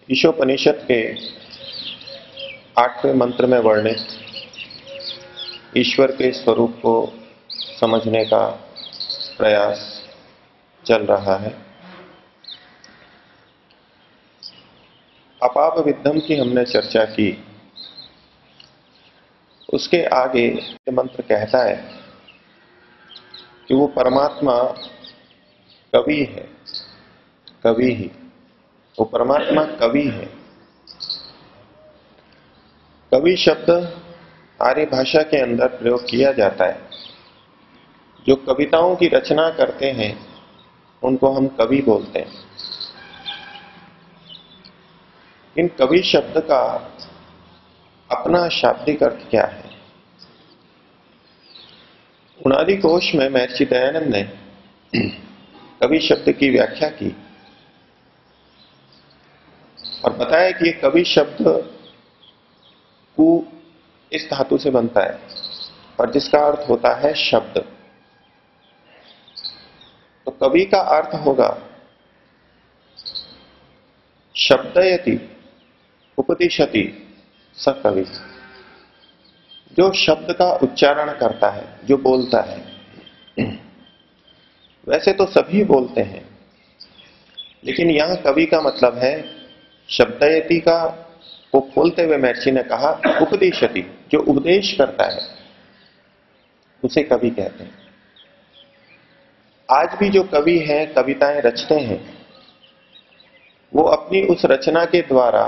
ईशोपनिषद के 8वें मंत्र में वर्णित ईश्वर के स्वरूप को समझने का प्रयास चल रहा है। अपाप विद्धम की हमने चर्चा की। उसके आगे मंत्र कहता है कि वो परमात्मा कवि है, कवि ही वो परमात्मा कवि है। कवि शब्द आर्य भाषा के अंदर प्रयोग किया जाता है। जो कविताओं की रचना करते हैं उनको हम कवि बोलते हैं। इन कवि शब्द का अपना शाब्दिक अर्थ क्या है? उनादि कोश में महर्षि दयानंद ने कवि शब्द की व्याख्या की और बताया कि ये कवि शब्द कु इस धातु से बनता है और जिसका अर्थ होता है शब्द। तो कवि का अर्थ होगा शब्दयति उपदिशति स कवि, जो शब्द का उच्चारण करता है, जो बोलता है। वैसे तो सभी बोलते हैं, लेकिन यहां कवि का मतलब है शब्दयति का को खोलते हुए महर्षि ने कहा उपदेशति, जो उपदेश करता है उसे कवि कहते हैं। आज भी जो कवि हैं, कविताएं रचते हैं, वो अपनी उस रचना के द्वारा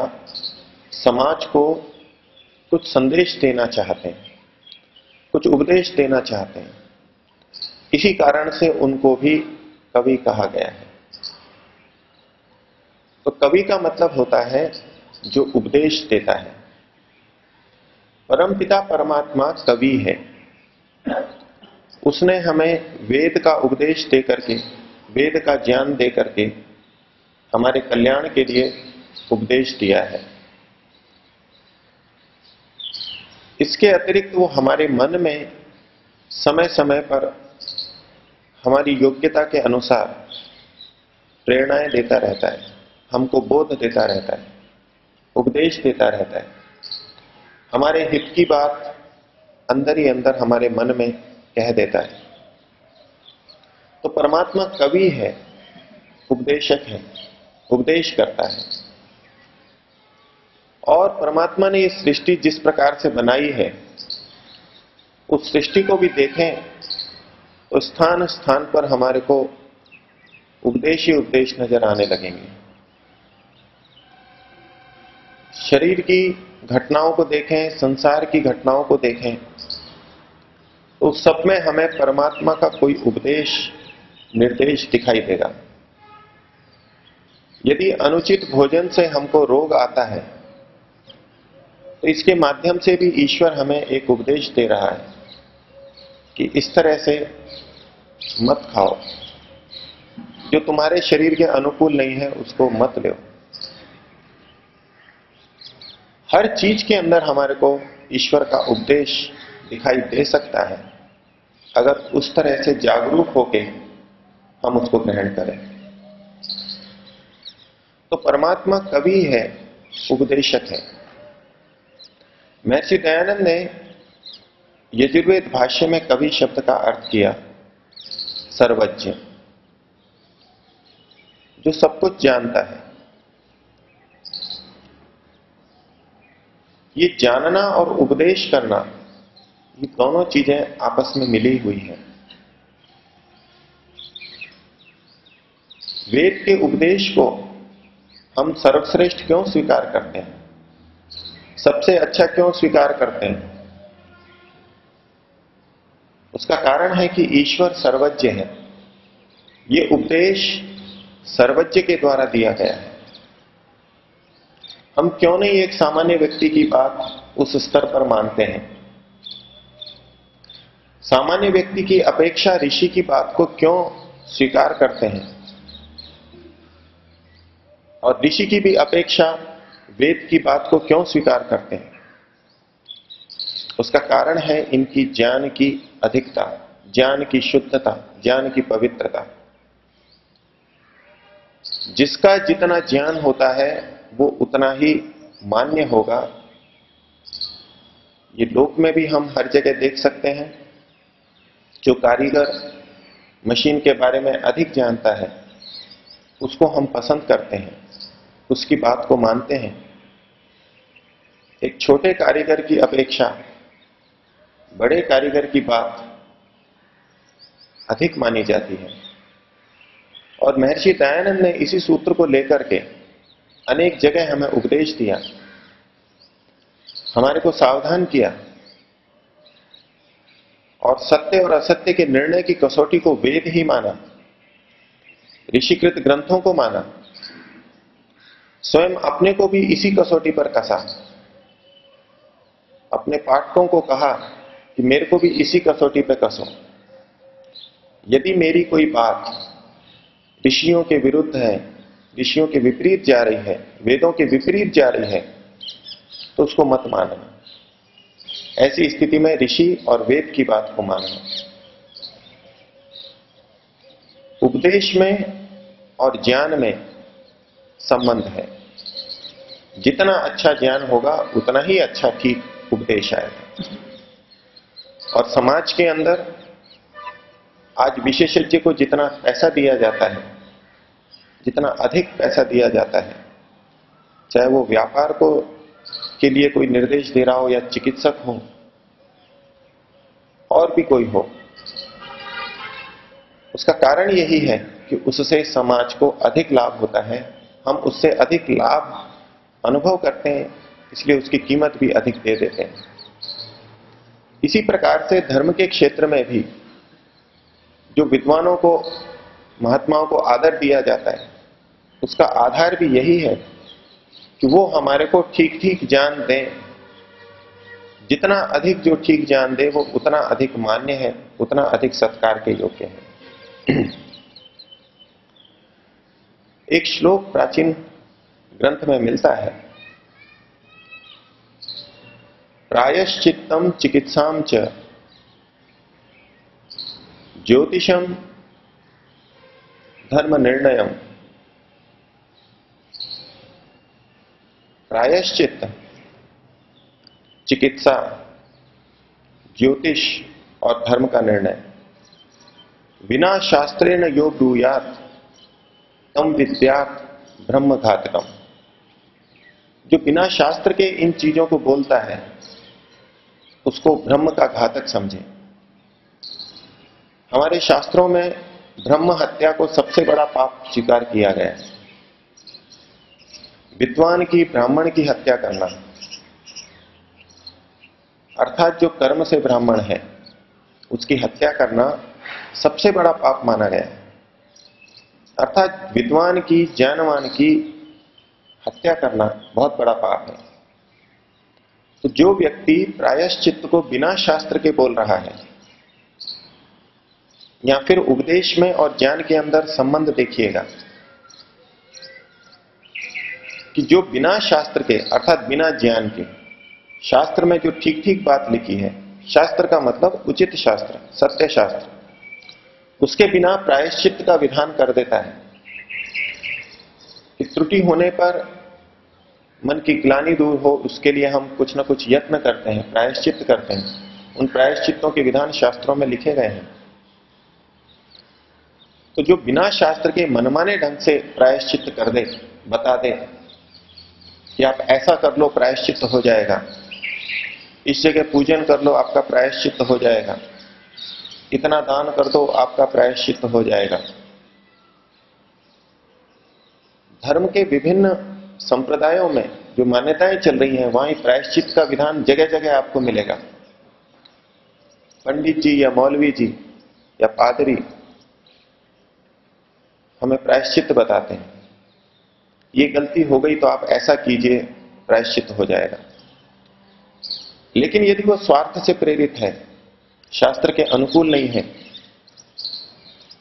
समाज को कुछ संदेश देना चाहते हैं, कुछ उपदेश देना चाहते हैं। इसी कारण से उनको भी कवि कहा गया है। तो कवि का मतलब होता है जो उपदेश देता है। परमपिता परमात्मा कवि है। उसने हमें वेद का उपदेश देकर के, वेद का ज्ञान देकर के हमारे कल्याण के लिए उपदेश दिया है। इसके अतिरिक्त वो हमारे मन में समय समय पर हमारी योग्यता के अनुसार प्रेरणाएं देता रहता है, हमको बोध देता रहता है, उपदेश देता रहता है। हमारे हित की बात अंदर ही अंदर हमारे मन में कह देता है। तो परमात्मा कवि है, उपदेशक है, उपदेश करता है। और परमात्मा ने इस सृष्टि जिस प्रकार से बनाई है, उस सृष्टि को भी देखें तो स्थान स्थान पर हमारे को उपदेश ही उपदेश नजर आने लगेंगे। शरीर की घटनाओं को देखें, संसार की घटनाओं को देखें, तो सब में हमें परमात्मा का कोई उपदेश, निर्देश दिखाई देगा। यदि अनुचित भोजन से हमको रोग आता है तो इसके माध्यम से भी ईश्वर हमें एक उपदेश दे रहा है कि इस तरह से मत खाओ, जो तुम्हारे शरीर के अनुकूल नहीं है उसको मत लो। हर चीज के अंदर हमारे को ईश्वर का उपदेश दिखाई दे सकता है, अगर उस तरह से जागरूक होके हम उसको ग्रहण करें। तो परमात्मा कवि है, उपदेशक है। महर्षि दयानंद ने यजुर्वेद भाष्य में कवि शब्द का अर्थ किया सर्वज्ञ, जो सब कुछ जानता है। ये जानना और उपदेश करना, ये दोनों चीजें आपस में मिली हुई हैं। वेद के उपदेश को हम सर्वश्रेष्ठ क्यों स्वीकार करते हैं, सबसे अच्छा क्यों स्वीकार करते हैं? उसका कारण है कि ईश्वर सर्वज्ञ है। ये उपदेश सर्वज्ञ के द्वारा दिया गया है। हम क्यों नहीं एक सामान्य व्यक्ति की बात उस स्तर पर मानते हैं? सामान्य व्यक्ति की अपेक्षा ऋषि की बात को क्यों स्वीकार करते हैं? और ऋषि की भी अपेक्षा वेद की बात को क्यों स्वीकार करते हैं? उसका कारण है इनकी ज्ञान की अधिकता, ज्ञान की शुद्धता, ज्ञान की पवित्रता। जिसका जितना ज्ञान होता है वो उतना ही मान्य होगा। ये लोक में भी हम हर जगह देख सकते हैं, जो कारीगर मशीन के बारे में अधिक जानता है उसको हम पसंद करते हैं, उसकी बात को मानते हैं। एक छोटे कारीगर की अपेक्षा बड़े कारीगर की बात अधिक मानी जाती है। और महर्षि दयानंद ने इसी सूत्र को लेकर के अनेक जगह हमें उपदेश दिया, हमारे को सावधान किया और सत्य और असत्य के निर्णय की कसौटी को वेद ही माना, ऋषिकृत ग्रंथों को माना, स्वयं अपने को भी इसी कसौटी पर कसा, अपने पाठकों को कहा कि मेरे को भी इसी कसौटी पर कसो। यदि मेरी कोई बात ऋषियों के विरुद्ध है, ऋषियों के विपरीत जा रही है, वेदों के विपरीत जा रही है, तो उसको मत मानना। ऐसी स्थिति में ऋषि और वेद की बात को मानना। उपदेश में और ज्ञान में संबंध है। जितना अच्छा ज्ञान होगा उतना ही अच्छा ठीक उपदेश आएगा। और समाज के अंदर आज विशेषज्ञ को जितना पैसा दिया जाता है, जितना अधिक पैसा दिया जाता है, चाहे वो व्यापार को के लिए कोई निर्देश दे रहा हो या चिकित्सक हो और भी कोई हो, उसका कारण यही है कि उससे समाज को अधिक लाभ होता है। हम उससे अधिक लाभ अनुभव करते हैं, इसलिए उसकी कीमत भी अधिक दे देते हैं। इसी प्रकार से धर्म के क्षेत्र में भी जो विद्वानों को, महात्माओं को आदर दिया जाता है, उसका आधार भी यही है कि वो हमारे को ठीक ठीक ज्ञान दें। जितना अधिक जो ठीक ज्ञान दे वो उतना अधिक मान्य है, उतना अधिक सत्कार के योग्य है। एक श्लोक प्राचीन ग्रंथ में मिलता है, प्रायश्चित्तम चिकित्साम च ज्योतिषम धर्म निर्णयम। प्रायश्चित्त, चिकित्सा, ज्योतिष और धर्म का निर्णय। बिना शास्त्रेण यो ब्रूयात् तम विद्यात् ब्रह्म घातकम। जो बिना शास्त्र के इन चीजों को बोलता है उसको ब्रह्म का घातक समझे। हमारे शास्त्रों में ब्रह्म हत्या को सबसे बड़ा पाप स्वीकार किया गया है। विद्वान की, ब्राह्मण की हत्या करना, अर्थात जो कर्म से ब्राह्मण है उसकी हत्या करना सबसे बड़ा पाप माना गया है। अर्थात विद्वान की, ज्ञानवान की हत्या करना बहुत बड़ा पाप है। तो जो व्यक्ति प्रायश्चित्त को बिना शास्त्र के बोल रहा है, या फिर उपदेश में और ज्ञान के अंदर संबंध देखिएगा कि जो बिना शास्त्र के, अर्थात बिना ज्ञान के, शास्त्र में जो ठीक ठीक बात लिखी है, शास्त्र का मतलब उचित शास्त्र, सत्य शास्त्र, उसके बिना प्रायश्चित्त का विधान कर देता है। कि त्रुटि होने पर मन की ग्लानि दूर हो, उसके लिए हम कुछ ना कुछ यत्न करते हैं, प्रायश्चित्त करते हैं। उन प्रायश्चित्तों के विधान शास्त्रों में लिखे गए हैं। तो जो बिना शास्त्र के मनमाने ढंग से प्रायश्चित्त कर दे, बता दे कि आप ऐसा कर लो प्रायश्चित्त हो जाएगा, इस जगह पूजन कर लो आपका प्रायश्चित्त हो जाएगा, इतना दान कर दो आपका प्रायश्चित्त हो जाएगा। धर्म के विभिन्न संप्रदायों में जो मान्यताएं चल रही हैं, वहां प्रायश्चित्त का विधान जगह जगह आपको मिलेगा। पंडित जी या मौलवी जी या पादरी हमें प्रायश्चित्त बताते हैं, ये गलती हो गई तो आप ऐसा कीजिए, प्रायश्चित्त हो जाएगा। लेकिन यदि वो स्वार्थ से प्रेरित है, शास्त्र के अनुकूल नहीं है,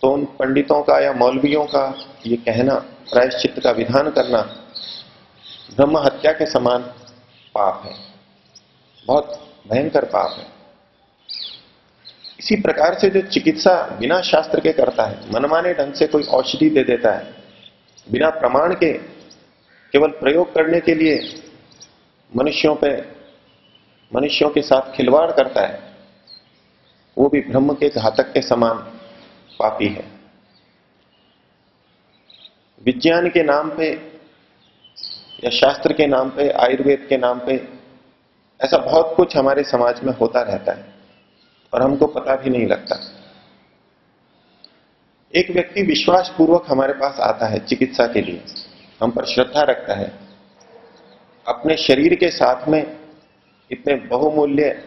तो उन पंडितों का या मौलवियों का ये कहना, प्रायश्चित्त का विधान करना ब्रह्म हत्या के समान पाप है, बहुत भयंकर पाप है। इसी प्रकार से जो चिकित्सा बिना शास्त्र के करता है, मनमाने ढंग से कोई औषधि दे देता है, बिना प्रमाण के केवल प्रयोग करने के लिए मनुष्यों के साथ खिलवाड़ करता है, वो भी ब्रह्म के घातक के समान पापी है। विज्ञान के नाम पे या शास्त्र के नाम पे, आयुर्वेद के नाम पे ऐसा बहुत कुछ हमारे समाज में होता रहता है और हमको पता भी नहीं लगता। एक व्यक्ति विश्वास पूर्वक हमारे पास आता है चिकित्सा के लिए, हम पर श्रद्धा रखता है, अपने शरीर के साथ में इतने बहुमूल्य,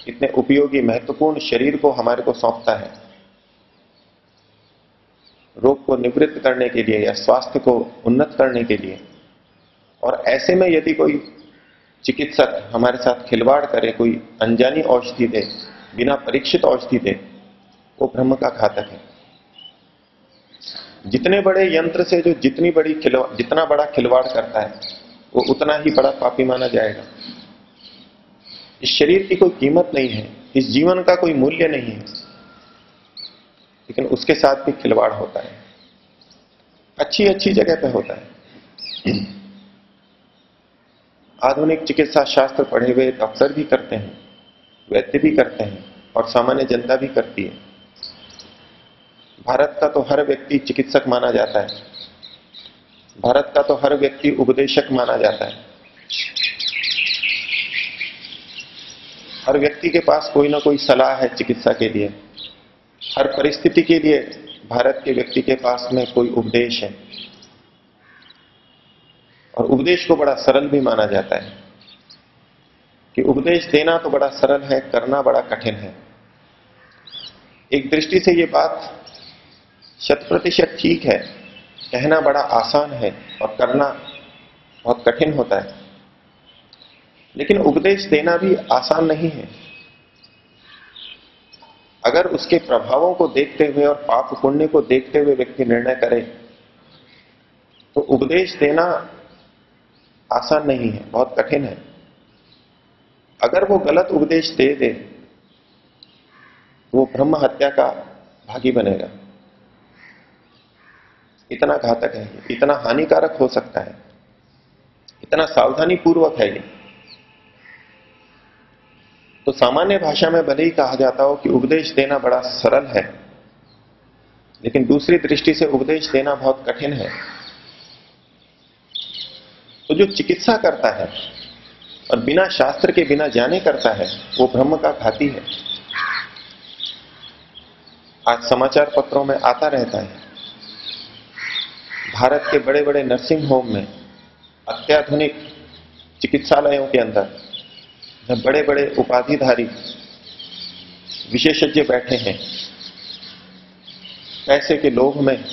इतने उपयोगी, महत्वपूर्ण शरीर को हमारे को सौंपता है रोग को निवृत्त करने के लिए या स्वास्थ्य को उन्नत करने के लिए। और ऐसे में यदि कोई चिकित्सक हमारे साथ खिलवाड़ करे, कोई अनजानी औषधि दे, बिना परीक्षित औषधि दे, वो ब्रह्म का घातक है। जितने बड़े यंत्र से जो जितना बड़ा खिलवाड़ करता है, वो उतना ही बड़ा पापी माना जाएगा। इस शरीर की कोई कीमत नहीं है, इस जीवन का कोई मूल्य नहीं है, लेकिन उसके साथ भी खिलवाड़ होता है, अच्छी अच्छी जगह पे होता है। आधुनिक चिकित्सा शास्त्र पढ़े हुए डॉक्टर भी करते हैं, वैद्य भी करते हैं और सामान्य जनता भी करती है। भारत का तो हर व्यक्ति चिकित्सक माना जाता है, भारत का तो हर व्यक्ति उपदेशक माना जाता है। हर व्यक्ति के पास कोई ना कोई सलाह है चिकित्सा के लिए, हर परिस्थिति के लिए भारत के व्यक्ति के पास में कोई उपदेश है, और उपदेश को बड़ा सरल भी माना जाता है कि उपदेश देना तो बड़ा सरल है, करना बड़ा कठिन है। एक दृष्टि से ये बात 100% ठीक है, कहना बड़ा आसान है और करना बहुत कठिन होता है, लेकिन उपदेश देना भी आसान नहीं है। अगर उसके प्रभावों को देखते हुए और पाप पुण्य को देखते हुए व्यक्ति निर्णय करे तो उपदेश देना आसान नहीं है, बहुत कठिन है। अगर वो गलत उपदेश दे दे तो वो ब्रह्म हत्या का भागी बनेगा। इतना घातक है, इतना हानिकारक हो सकता है, इतना सावधानी पूर्वक है ये। तो सामान्य भाषा में भले ही कहा जाता हो कि उपदेश देना बड़ा सरल है, लेकिन दूसरी दृष्टि से उपदेश देना बहुत कठिन है। तो जो चिकित्सा करता है और बिना शास्त्र के, बिना जाने करता है, वो ब्रह्म का घाती है। आज समाचार पत्रों में आता रहता है, भारत के बड़े बड़े नर्सिंग होम में, अत्याधुनिक चिकित्सालयों के अंदर जब बड़े बड़े उपाधिधारी विशेषज्ञ बैठे हैं, पैसे के लोभ में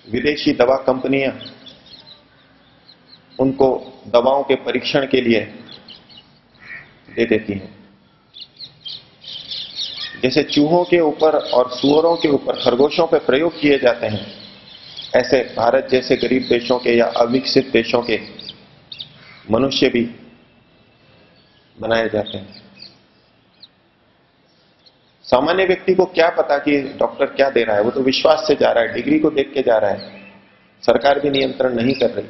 विदेशी दवा कंपनियां उनको दवाओं के परीक्षण के लिए दे देती हैं। जैसे चूहों के ऊपर और सूअरों के ऊपर, खरगोशों पर प्रयोग किए जाते हैं, ऐसे भारत जैसे गरीब देशों के या अविकसित देशों के मनुष्य भी बनाए जाते हैं। सामान्य व्यक्ति को क्या पता कि डॉक्टर क्या दे रहा है, वो तो विश्वास से जा रहा है, डिग्री को देख के जा रहा है, सरकार भी नियंत्रण नहीं कर रही।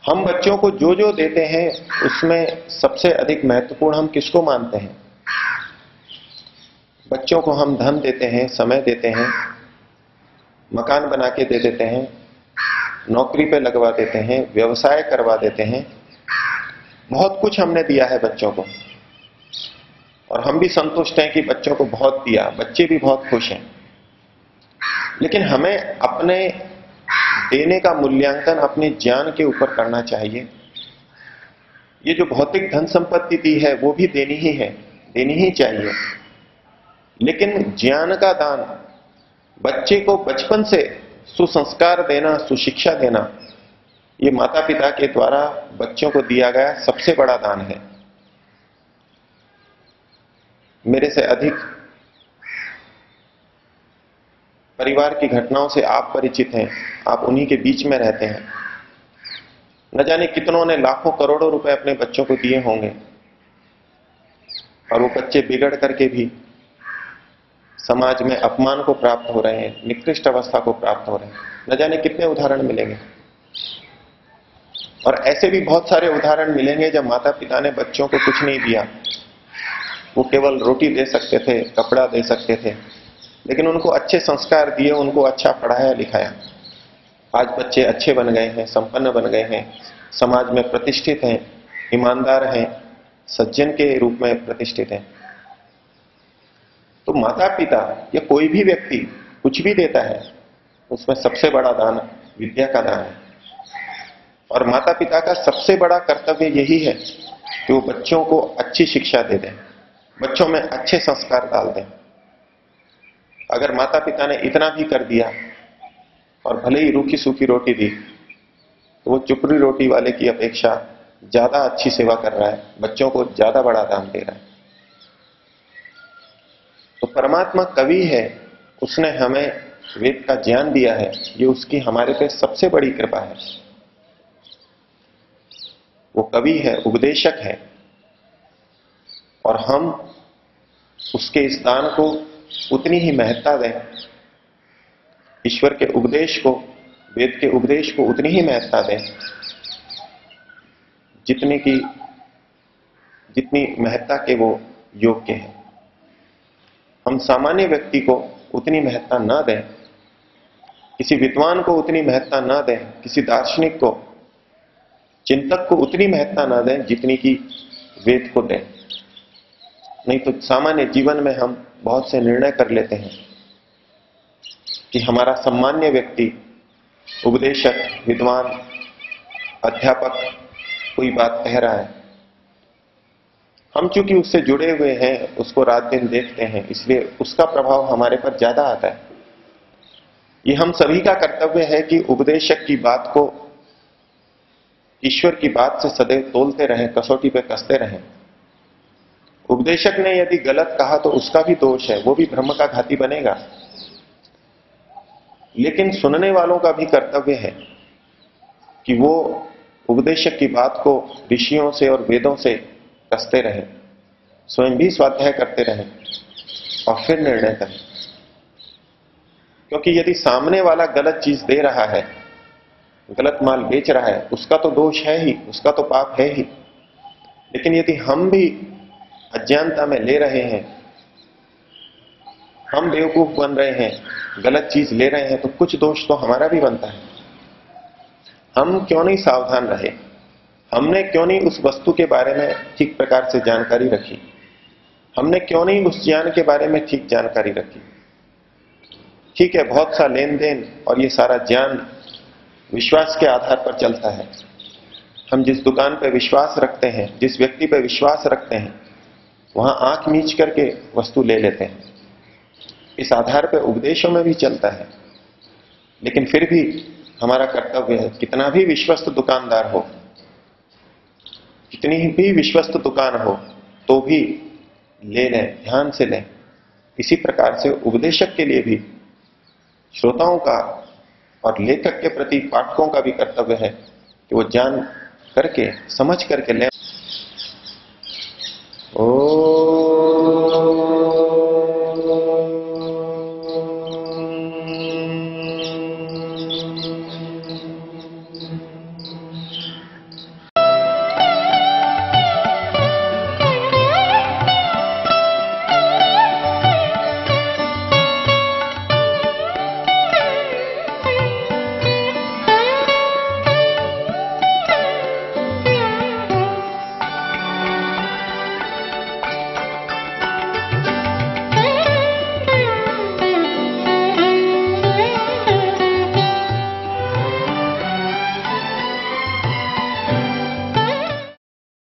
हम बच्चों को जो जो देते हैं उसमें सबसे अधिक महत्वपूर्ण हम किसको मानते हैं? बच्चों को हम धन देते हैं, समय देते हैं, मकान बना के दे देते हैं, नौकरी पे लगवा देते हैं, व्यवसाय करवा देते हैं, बहुत कुछ हमने दिया है बच्चों को और हम भी संतुष्ट हैं कि बच्चों को बहुत दिया, बच्चे भी बहुत खुश हैं। लेकिन हमें अपने देने का मूल्यांकन अपने ज्ञान के ऊपर करना चाहिए। ये जो भौतिक धन संपत्ति दी है वो भी देनी ही है, देनी ही चाहिए, लेकिन ज्ञान का दान, बच्चे को बचपन से सुसंस्कार देना, सुशिक्षा देना, ये माता पिता के द्वारा बच्चों को दिया गया सबसे बड़ा दान है। मेरे से अधिक परिवार की घटनाओं से आप परिचित हैं, आप उन्हीं के बीच में रहते हैं। न जाने कितनों ने लाखों करोड़ों रुपए अपने बच्चों को दिए होंगे और वो बच्चे बिगड़ करके भी समाज में अपमान को प्राप्त हो रहे हैं, निकृष्ट अवस्था को प्राप्त हो रहे हैं। न जाने कितने उदाहरण मिलेंगे। और ऐसे भी बहुत सारे उदाहरण मिलेंगे जब माता पिता ने बच्चों को कुछ नहीं दिया, वो केवल रोटी दे सकते थे, कपड़ा दे सकते थे, लेकिन उनको अच्छे संस्कार दिए, उनको अच्छा पढ़ाया लिखाया। आज बच्चे अच्छे बन गए हैं, संपन्न बन गए हैं, समाज में प्रतिष्ठित हैं, ईमानदार हैं, सज्जन के रूप में प्रतिष्ठित हैं। तो माता पिता या कोई भी व्यक्ति कुछ भी देता है, उसमें सबसे बड़ा दान विद्या का दान है। और माता पिता का सबसे बड़ा कर्तव्य यही है कि वो बच्चों को अच्छी शिक्षा दे दें, बच्चों में अच्छे संस्कार डाल दें। अगर माता पिता ने इतना भी कर दिया और भले ही रूखी सूखी रोटी दी, तो वो चुपड़ी रोटी वाले की अपेक्षा ज्यादा अच्छी सेवा कर रहा है, बच्चों को ज्यादा बड़ा दान दे रहा है। तो परमात्मा कवि है, उसने हमें वेद का ज्ञान दिया है, ये उसकी हमारे पे सबसे बड़ी कृपा है। वो कवि है, उपदेशक है, और हम उसके इस दान को उतनी ही महत्ता दें, ईश्वर के उपदेश को, वेद के उपदेश को उतनी ही महत्ता दें जितनी महत्ता के वो योग्य है। हम सामान्य व्यक्ति को उतनी महत्ता ना दें, किसी विद्वान को उतनी महत्ता ना दें, किसी दार्शनिक को, चिंतक को उतनी महत्ता ना दें जितनी की वेद को दें। नहीं तो सामान्य जीवन में हम बहुत से निर्णय कर लेते हैं कि हमारा सम्मान्य व्यक्ति, उपदेशक, विद्वान, अध्यापक कोई बात कह रहा है, हम चूंकि उससे जुड़े हुए हैं, उसको रात दिन देखते हैं, इसलिए उसका प्रभाव हमारे पर ज्यादा आता है। ये हम सभी का कर्तव्य है कि उपदेशक की बात को ईश्वर की बात से सदैव तोलते रहें, कसौटी पे कसते रहें। उपदेशक ने यदि गलत कहा तो उसका भी दोष है, वो भी ब्रह्म का घाती बनेगा। लेकिन सुनने वालों का भी कर्तव्य है कि वो उपदेशक की बात को ऋषियों से और वेदों से कसते रहें, स्वयं भी स्वाध्याय करते रहें और फिर निर्णय करें। क्योंकि यदि सामने वाला गलत चीज दे रहा है, गलत माल बेच रहा है, उसका तो दोष है ही, उसका तो पाप है ही। लेकिन यदि हम भी अज्ञानता में ले रहे हैं, हम बेवकूफ बन रहे हैं, गलत चीज ले रहे हैं, तो कुछ दोष तो हमारा भी बनता है। हम क्यों नहीं सावधान रहे? हमने क्यों नहीं उस वस्तु के बारे में ठीक प्रकार से जानकारी रखी? हमने क्यों नहीं उस ज्ञान के बारे में ठीक जानकारी रखी? ठीक है, बहुत सा लेन देन और ये सारा ज्ञान विश्वास के आधार पर चलता है। हम जिस दुकान पर विश्वास रखते हैं, जिस व्यक्ति पर विश्वास रखते हैं, वहां आंख मीच करके वस्तु ले लेते हैं। इस आधार पर उपदेशों में भी चलता है। लेकिन फिर भी हमारा कर्तव्य है, कितना भी विश्वस्त दुकानदार हो, कितनी भी विश्वस्त दुकान हो, तो भी ले लें, ध्यान से लें। इसी प्रकार से उपदेशक के लिए भी श्रोताओं का और लेखक के प्रति पाठकों का भी कर्तव्य है कि वो जान करके, समझ करके लें। ओ